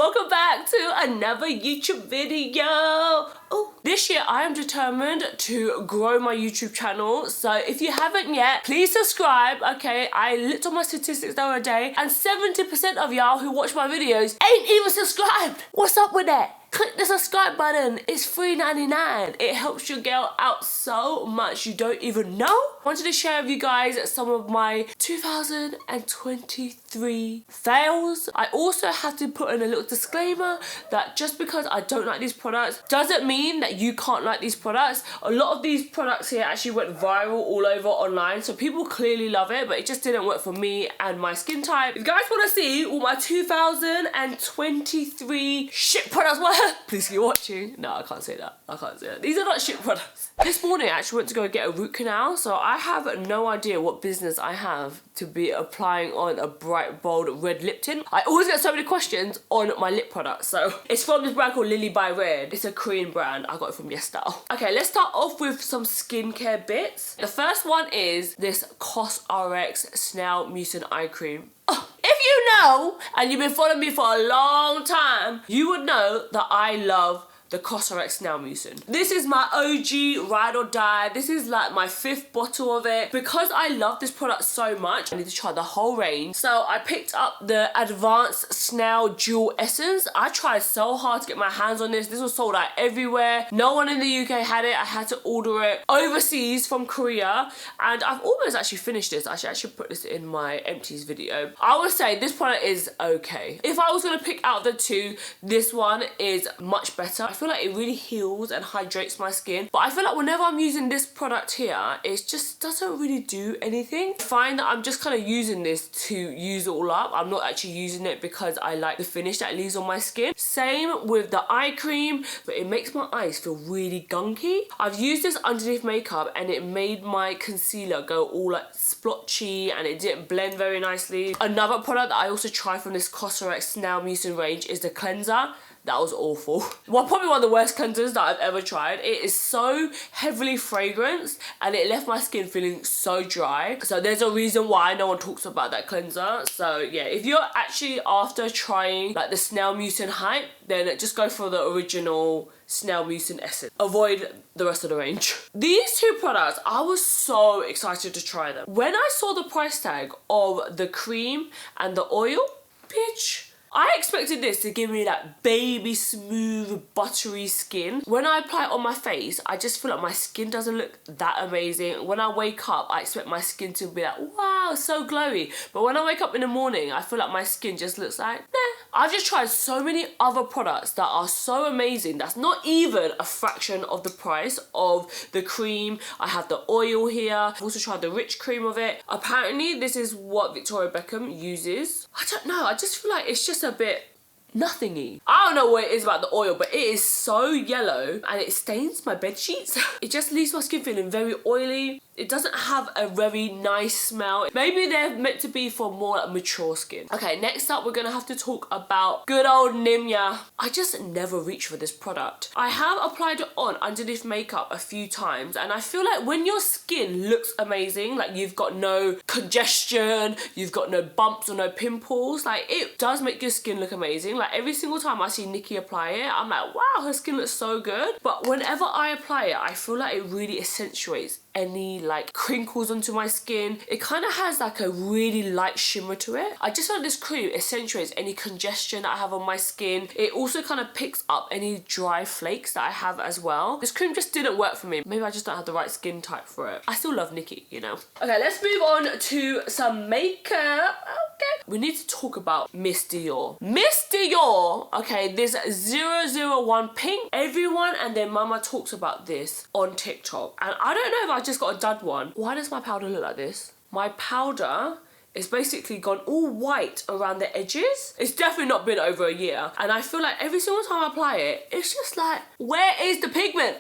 welcome back to another YouTube video. Oh, this year I am determined to grow my YouTube channel, so if you haven't yet, please subscribe. Okay, I looked on my statistics the other day and 70% of y'all who watch my videos ain't even subscribed. What's up with that? Click the subscribe button. It's $3.99. It helps your girl out so much you don't even know. I wanted to share with you guys some of my 2023 fails. I also have to put in a little disclaimer that just because I don't like these products doesn't mean that you can't like these products. A lot of these products here actually went viral all over online, so people clearly love it, but it just didn't work for me and my skin type. If you guys want to see all my 2023 shit products were, please keep watching. No, I can't say that. I can't say that. These are not shit products. This morning I actually went to go get a root canal, so I have no idea what business I have to be applying on a bright, bold red lip tint. I always get so many questions on my lip products. So it's from this brand called Lily by Red. It's a Korean brand. I got it from YesStyle. Okay, let's start off with some skincare bits. The first one is this Cosrx Snail Mucin Eye Cream. If you know, and you've been following me for a long time, you would know that I love the Cosrx Snail Mucin. This is my OG ride or die. This is like my 5th bottle of it. Because I love this product so much, I need to try the whole range. So I picked up the Advanced Snail Jewel Essence. I tried so hard to get my hands on this. This was sold out everywhere. No one in the UK had it. I had to order it overseas from Korea. And I've almost actually finished this. I should put this in my empties video. I would say this product is okay. If I was gonna pick out the two, this one is much better. I feel like it really heals and hydrates my skin, but I feel like whenever I'm using this product here, it just doesn't really do anything. I find that I'm just kind of using this to use it all up. I'm not actually using it because I like the finish that it leaves on my skin. Same with the eye cream, but it makes my eyes feel really gunky. I've used this underneath makeup and it made my concealer go all like splotchy and it didn't blend very nicely. Another product that I also tried from this Cosrx Snail Mucin range is the cleanser. That was awful. Well, probably one of the worst cleansers that I've ever tried. It is so heavily fragranced and it left my skin feeling so dry. So there's a reason why no one talks about that cleanser. So yeah, if you're actually after trying like the Snail Mucin hype, then just go for the original Snail Mucin Essence. Avoid the rest of the range. These two products, I was so excited to try them. When I saw the price tag of the cream and the oil, bitch, I expected this to give me that baby smooth buttery skin. When I apply it on my face, I just feel like my skin doesn't look that amazing. When I wake up, I expect my skin to be like, wow, so glowy. But when I wake up in the morning, I feel like my skin just looks like, nah. I've just tried so many other products that are so amazing. That's not even a fraction of the price of the cream. I have the oil here. I've also tried the rich cream of it. Apparently, this is what Victoria Beckham uses. I don't know. I just feel like it's just a bit nothingy. I don't know what it is about the oil, but it is so yellow and it stains my bed sheets. It just leaves my skin feeling very oily. It doesn't have a very nice smell. Maybe they're meant to be for more like mature skin. Okay, next up we're gonna have to talk about good old Nimya. I just never reach for this product. I have applied it on underneath makeup a few times and I feel like when your skin looks amazing, like you've got no congestion, you've got no bumps or no pimples, like it does make your skin look amazing. Like every single time I see Nikki apply it, I'm like, wow, her skin looks so good. But whenever I apply it, I feel like it really accentuates any like crinkles onto my skin. It kind of has like a really light shimmer to it. I just feel like this cream accentuates any congestion that I have on my skin. It also kind of picks up any dry flakes that I have as well. This cream just didn't work for me. Maybe I just don't have the right skin type for it. I still love Nikki, you know. Okay, let's move on to some makeup. Okay, we need to talk about Miss Dior. Miss Dior, okay, this 001 pink. Everyone and their mama talks about this on TikTok. And I don't know if I just got a dud one. Why does my powder look like this? My powder is basically gone all white around the edges. It's definitely not been over a year. And I feel like every single time I apply it, it's just like, where is the pigment?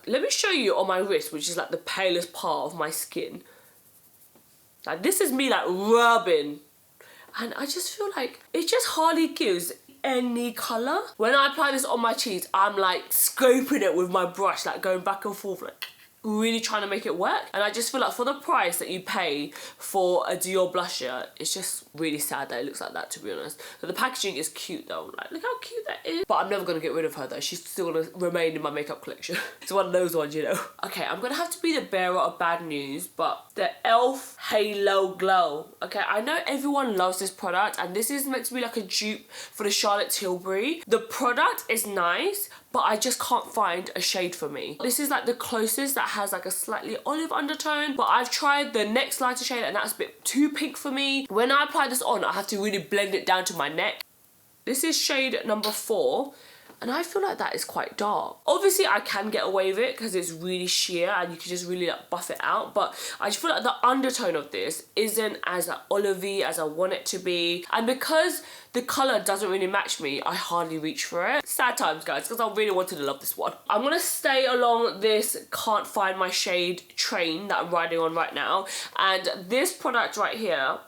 Let me show you on my wrist, which is like the palest part of my skin. Like this is me like rubbing. And I just feel like it just hardly gives any colour. When I apply this on my cheeks, I'm like scraping it with my brush, like going back and forth like, really trying to make it work. And I just feel like for the price that you pay for a Dior blusher, it's just really sad that it looks like that, to be honest. But the packaging is cute though. Like, look how cute that is. But I'm never gonna get rid of her though. She's still gonna remain in my makeup collection. It's one of those ones, you know. Okay, I'm gonna have to be the bearer of bad news, but the e.l.f. Halo Glow. Okay, I know everyone loves this product, and this is meant to be like a dupe for the Charlotte Tilbury. The product is nice, but I just can't find a shade for me. This is like the closest that has like a slightly olive undertone, but I've tried the next lighter shade and that's a bit too pink for me. When I apply this on, I have to really blend it down to my neck. This is shade number 4. And I feel like that is quite dark. Obviously, I can get away with it because it's really sheer and you can just really like buff it out. But I just feel like the undertone of this isn't as like, olivey as I want it to be. And because the colour doesn't really match me, I hardly reach for it. Sad times, guys, because I really wanted to love this one. I'm going to stay along this can't find my shade train that I'm riding on right now. And this product right here,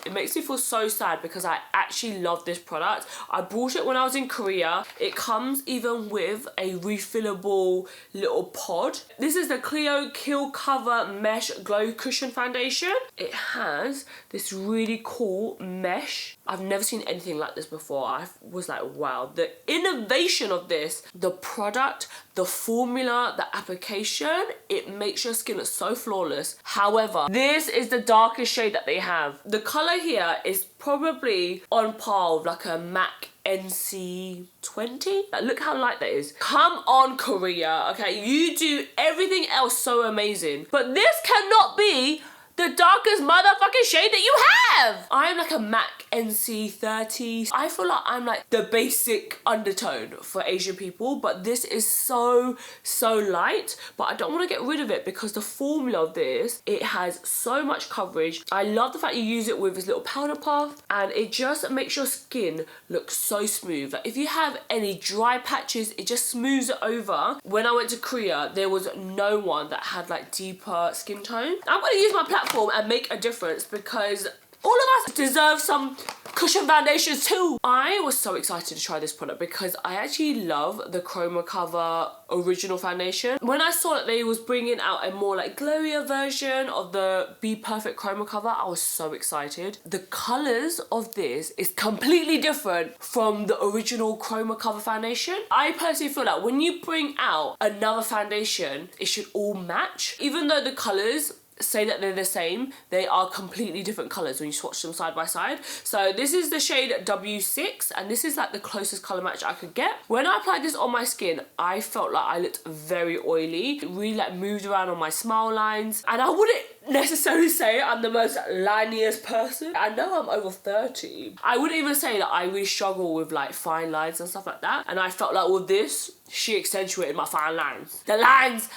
it makes me feel so sad because I actually love this product. I bought it when I was in Korea. It comes even with a refillable little pod. This is the Clio Kill Cover Mesh Glow Cushion Foundation. It has this really cool mesh. I've never seen anything like this before. I was like, wow. The innovation of this, the product, the formula, the application, it makes your skin look so flawless. However, this is the darkest shade that they have. The color here is probably on par with like a MAC NC20. Like, look how light that is. Come on, Korea. Okay, you do everything else so amazing, but this cannot be the darkest motherfucking shade that you have. I am like a MAC NC30. I feel like I'm like the basic undertone for Asian people, but this is so light. But I don't want to get rid of it because the formula of this, it has so much coverage. I love the fact you use it with this little powder puff, and it just makes your skin look so smooth. Like if you have any dry patches, it just smooths it over. When I went to Korea, there was no one that had like deeper skin tone. I'm going to use my platform and make a difference because all of us deserve some cushion foundations too. I was so excited to try this product because I actually love the Chroma Cover original foundation. When I saw that they was bringing out a more like glowier version of the Be Perfect Chroma Cover, I was so excited. The colours of this is completely different from the original Chroma Cover foundation. I personally feel like when you bring out another foundation, it should all match. Even though the colours say that they're the same, they are completely different colors when you swatch them side by side. So this is the shade W6 and this is like the closest color match I could get. When I applied this on my skin, I felt like I looked very oily. It really like moved around on my smile lines, and I wouldn't necessarily say I'm the most liniest person. I know I'm over 30. I wouldn't even say that I really struggle with like fine lines and stuff like that, and I felt like with this, she accentuated my fine lines. The lines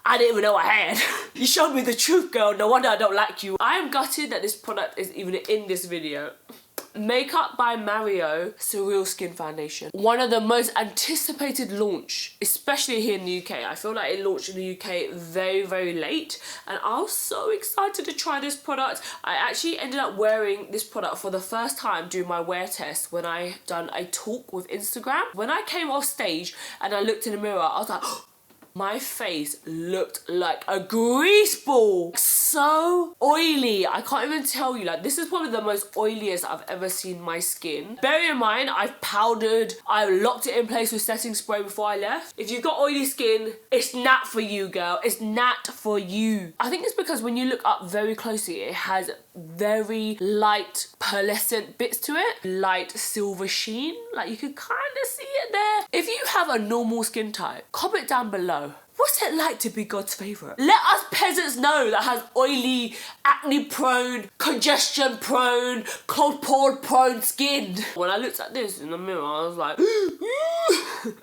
I didn't even know I had. You showed me the truth, girl. No wonder I don't like you. I am gutted that this product is even in this video. Makeup by Mario Surreal Skin Foundation. One of the most anticipated launch, especially here in the UK. I feel like it launched in the UK very late, and I was so excited to try this product. I actually ended up wearing this product for the first time during my wear test when I done a talk with Instagram. When I came off stage and I looked in the mirror, I was like, my face looked like a grease ball. So oily. I can't even tell you. Like, this is probably the most oiliest I've ever seen my skin. Bear in mind, I've powdered, I locked it in place with setting spray before I left. If you've got oily skin, it's not for you, girl. It's not for you. I think it's because when you look up very closely, it has very light pearlescent bits to it. Light silver sheen. Like, you can kind of see it there. If you have a normal skin type, comment down below. What's it like to be God's favourite? Let us peasants know that has oily, acne-prone, congestion-prone, cold pore-prone skin. When I looked at this in the mirror, I was like,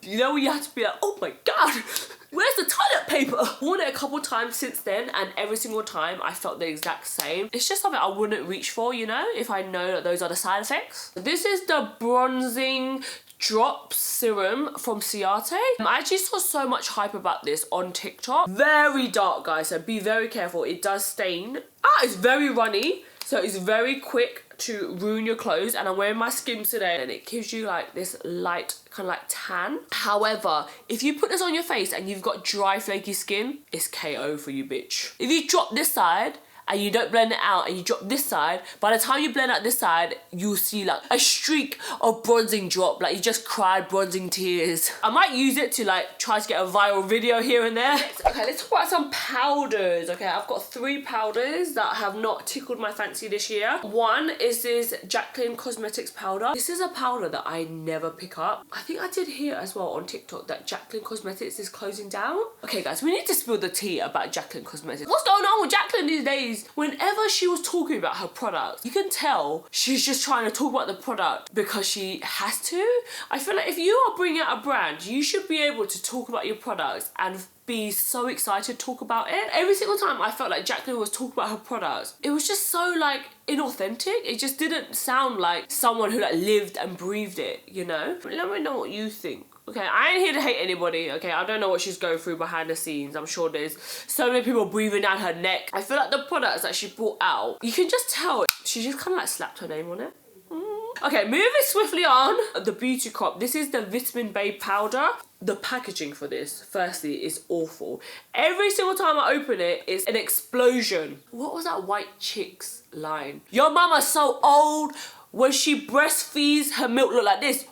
you know when you have to be like, oh my God, where's the toilet paper? I've worn it a couple times since then, and every single time I felt the exact same. It's just something I wouldn't reach for, you know, if I know that those are the side effects. This is the bronzing drop serum from Ciate. I actually saw so much hype about this on TikTok. Very dark, guys, so be very careful. It does stain. It's very runny, so it's very quick to ruin your clothes. And I'm wearing my Skims today, and it gives you like this light kind of like tan. However, if you put this on your face and you've got dry flaky skin, it's KO for you, bitch. If you drop this side and you don't blend it out and you drop this side, by the time you blend out this side, you'll see like a streak of bronzing drop, like you just cried bronzing tears. I might use it to like try to get a viral video here and there. Okay, let's talk about some powders. Okay, I've got 3 powders that have not tickled my fancy this year. One is this Jaclyn Cosmetics powder. This is a powder that I never pick up. I think I did hear as well on TikTok that Jaclyn Cosmetics is closing down. Okay guys, we need to spill the tea about Jaclyn Cosmetics. What's going on with Jaclyn these days? Whenever she was talking about her product, you can tell she's just trying to talk about the product because she has to. I feel like if you are bringing out a brand, you should be able to talk about your products and be so excited to talk about it. Every single time I felt like Jaclyn was talking about her products, it was just so like inauthentic. It just didn't sound like someone who like lived and breathed it, you know? Let me know what you think. Okay, I ain't here to hate anybody, okay? I don't know what she's going through behind the scenes. I'm sure there's so many people breathing down her neck. I feel like the products that she brought out, you can just tell she just kind of like slapped her name on it. Okay, moving swiftly on, the Beauty Crop. This is the Vitamin Bay powder. The packaging for this, firstly, is awful. Every single time I open it, it's an explosion. What was that white chick's line? Your mama's so old, when she breastfeeds, her milk look like this.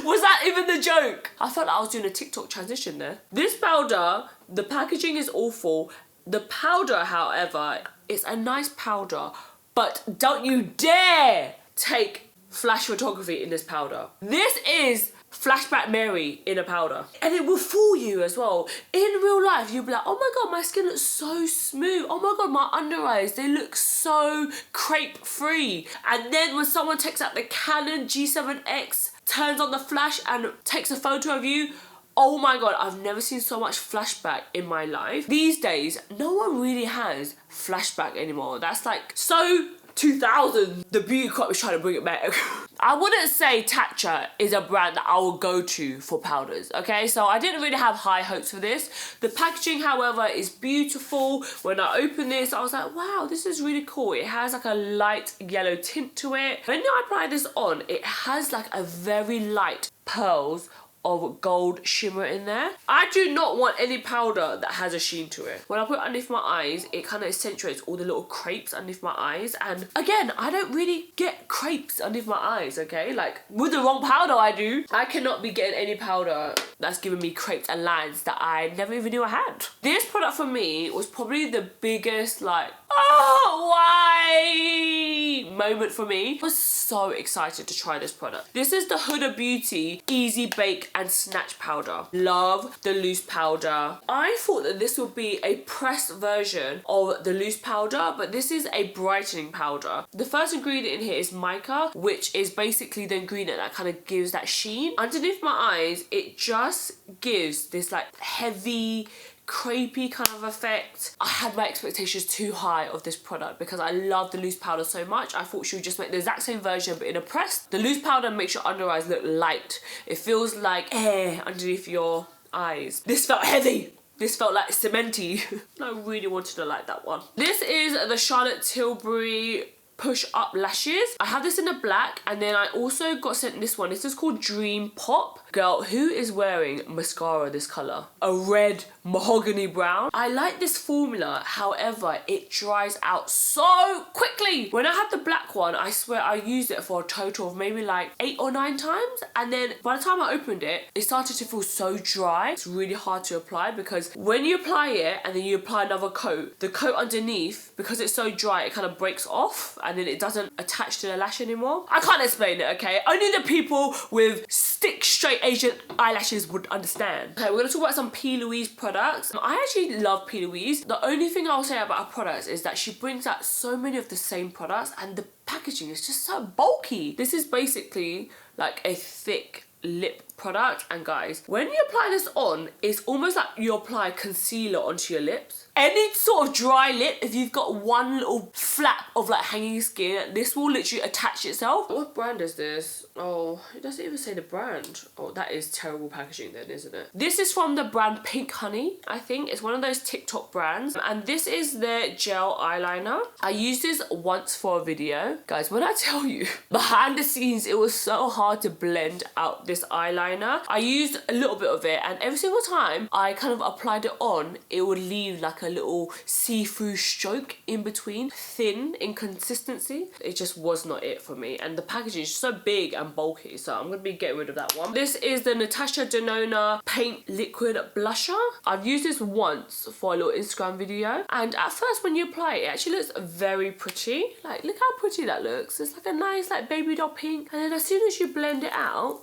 Was that even the joke? I felt like I was doing a TikTok transition there. This powder, the packaging is awful. The powder, however, is a nice powder, but don't you dare take flash photography in this powder. This is Flashback Mary in a powder. And it will fool you as well. In real life, you'll be like, oh my God, my skin looks so smooth. Oh my God, my under eyes, they look so crepe free. And then when someone takes out the Canon G7X, turns on the flash and takes a photo of you, oh my God, I've never seen so much flashback in my life. These days, no one really has flashback anymore. That's like so 2000. The Beauty Crop is trying to bring it back. I wouldn't say Tatcha is a brand that I will go to for powders, okay? So I didn't really have high hopes for this. The packaging, however, is beautiful. When I opened this, I was like, wow, this is really cool. It has like a light yellow tint to it. When I apply this on, it has like a very light pearls of gold shimmer in there. I do not want any powder that has a sheen to it. When I put it underneath my eyes, it kind of accentuates all the little crepes underneath my eyes. And again, I don't really get crepes underneath my eyes, okay? Like, with the wrong powder I do. I cannot be getting any powder that's giving me crepes and lines that I never even knew I had. This product for me was probably the biggest, like, oh, why moment for me. I was so excited to try this product. This is the Huda Beauty Easy Bake and Snatch powder. Love the loose powder. I thought that this would be a pressed version of the loose powder, but this is a brightening powder. The first ingredient in here is mica, which is basically the ingredient that kind of gives that sheen. Underneath my eyes, it just gives this like heavy, crepey kind of effect. I had my expectations too high of this product because I love the loose powder so much. I thought she would just make the exact same version but in a press. The loose powder makes your under eyes look light. It feels like air underneath your eyes. This felt heavy. This felt like cementy. I really wanted to like that one. This is the Charlotte Tilbury Push Up Lashes. I have this in a black, and then I also got sent this one. This is called Dream Pop. Girl, who is wearing mascara this color? A red mahogany brown. I like this formula, however, it dries out so quickly. When I had the black one, I swear I used it for a total of maybe like 8 or 9 times, and then by the time I opened it, it started to feel so dry. It's really hard to apply because when you apply it and then you apply another coat, the coat underneath, because it's so dry, it kind of breaks off and then it doesn't attach to the lash anymore. I can't explain it, okay? Only the people with stick straight Asian eyelashes would understand. Okay, we're gonna talk about some P. Louise products. I actually love P. Louise. The only thing I'll say about her products is that she brings out so many of the same products and the packaging is just so bulky. This is basically like a thick lip product. And guys, when you apply this on, it's almost like you apply concealer onto your lips. Any sort of dry lip, if you've got one little flap of like hanging skin, this will literally attach itself. What brand is this? Oh, it doesn't even say the brand. Oh, that is terrible packaging then, isn't it? This is from the brand Pink Honey, I think. It's one of those TikTok brands. And this is their gel eyeliner. I used this once for a video. Guys, when I tell you, behind the scenes, it was so hard to blend out this eyeliner. I used a little bit of it, and every single time I kind of applied it on, it would leave like a little see-through stroke in between, thin in consistency. It just was not it for me, and the packaging is so big and bulky, so I'm gonna be getting rid of that one. This is the Natasha Denona Paint Liquid Blusher. I've used this once for a little Instagram video, and at first when you apply it, it actually looks very pretty. Like, look how pretty that looks. It's like a nice like baby doll pink, and then as soon as you blend it out,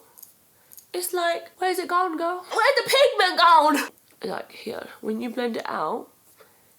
it's like, where's it gone, girl? Where's the pigment gone? Like here, when you blend it out,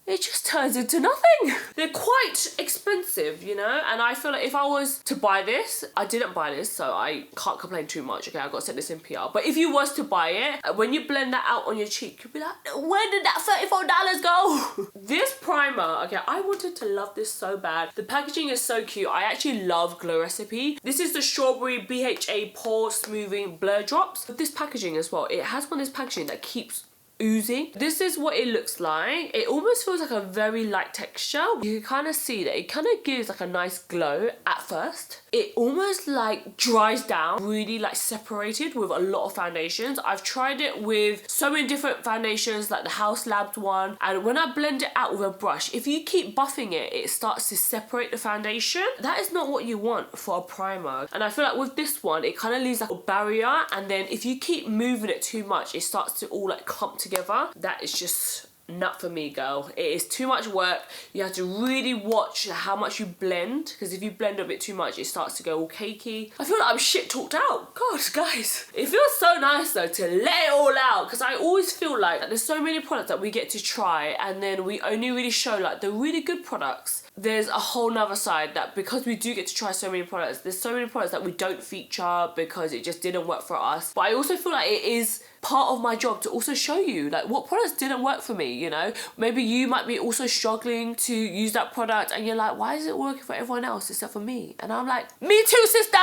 it just turns into nothing. They're quite expensive, you know? And I feel like if I was to buy this, I didn't buy this, so I can't complain too much. Okay, I got to set this in PR. But if you was to buy it, when you blend that out on your cheek, you'll be like, where did that $34 go? This primer, okay, I wanted to love this so bad. The packaging is so cute. I actually love Glow Recipe. This is the Strawberry BHA Pore Smoothing Blur Drops. With this packaging as well, it has one of this packaging that keeps oozing. This is what it looks like. It almost feels like a very light texture. You can kind of see that it kind of gives like a nice glow at first. It almost like dries down, really like separated with a lot of foundations. I've tried it with so many different foundations, like the House Labs one, and when I blend it out with a brush, if you keep buffing it, it starts to separate the foundation. That is not what you want for a primer. And I feel like with this one, it kind of leaves like a barrier, and then if you keep moving it too much, it starts to all like clump together. That is just not for me, girl. It is too much work. You have to really watch how much you blend, because if you blend a bit too much, it starts to go all cakey. I feel like I'm shit talked out. God, guys. It feels so nice though to let it all out, because I always feel like there's so many products that we get to try, and then we only really show like the really good products. There's a whole nother side that, because we do get to try so many products, there's so many products that we don't feature because it just didn't work for us. But I also feel like it is part of my job to also show you like what products didn't work for me, you know? Maybe you might be also struggling to use that product and you're like, why is it working for everyone else except for me? And I'm like, me too, sister,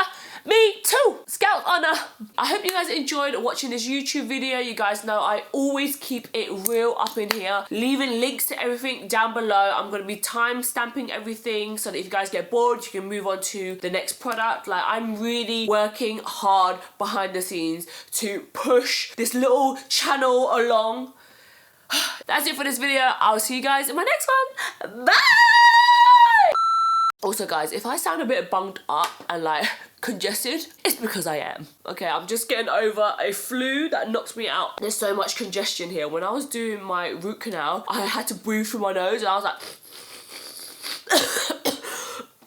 me too, Scout Honor. I hope you guys enjoyed watching this YouTube video. You guys know I always keep it real up in here, leaving links to everything down below. I'm gonna be time stamping everything so that if you guys get bored, you can move on to the next product. Like, I'm really working hard behind the scenes to push this little channel along. That's it for this video. I'll see you guys in my next one. Bye! Also guys, if I sound a bit bunged up and like congested, it's because I am. Okay, I'm just getting over a flu that knocked me out. There's so much congestion here. When I was doing my root canal, I had to breathe through my nose and I was like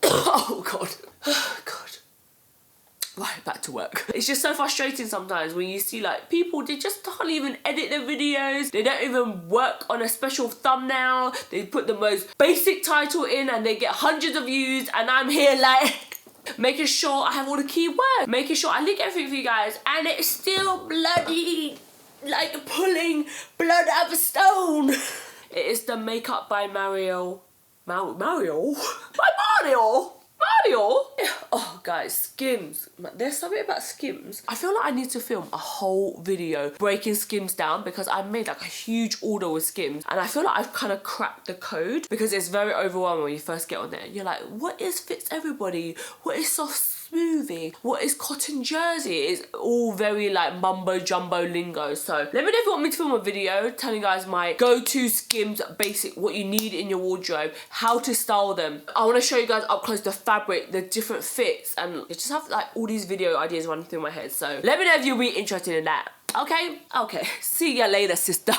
oh god. God. Right, back to work. It's just so frustrating sometimes when you see like people, they just can't even edit their videos. They don't even work on a special thumbnail. They put the most basic title in and they get hundreds of views, and I'm here like making sure I have all the keywords, making sure I link everything for you guys, and it's still bloody like pulling blood out of a stone. It is the makeup by Mario. Mario? Oh guys, Skims. There's something about Skims. I feel like I need to film a whole video breaking Skims down, because I made like a huge order with Skims and I feel like I've kind of cracked the code, because it's very overwhelming when you first get on there. You're like, what is Fits Everybody? What is Soft Smoothie? What is Cotton Jersey? It's all very like mumbo jumbo lingo. So let me know if you want me to film a video telling you guys my go-to Skims basic, what you need in your wardrobe, how to style them. I want to show you guys up close the fabric, the different fits, and just have like all these video ideas running through my head. So let me know if you'll be interested in that. Okay? Okay. See ya later, sister.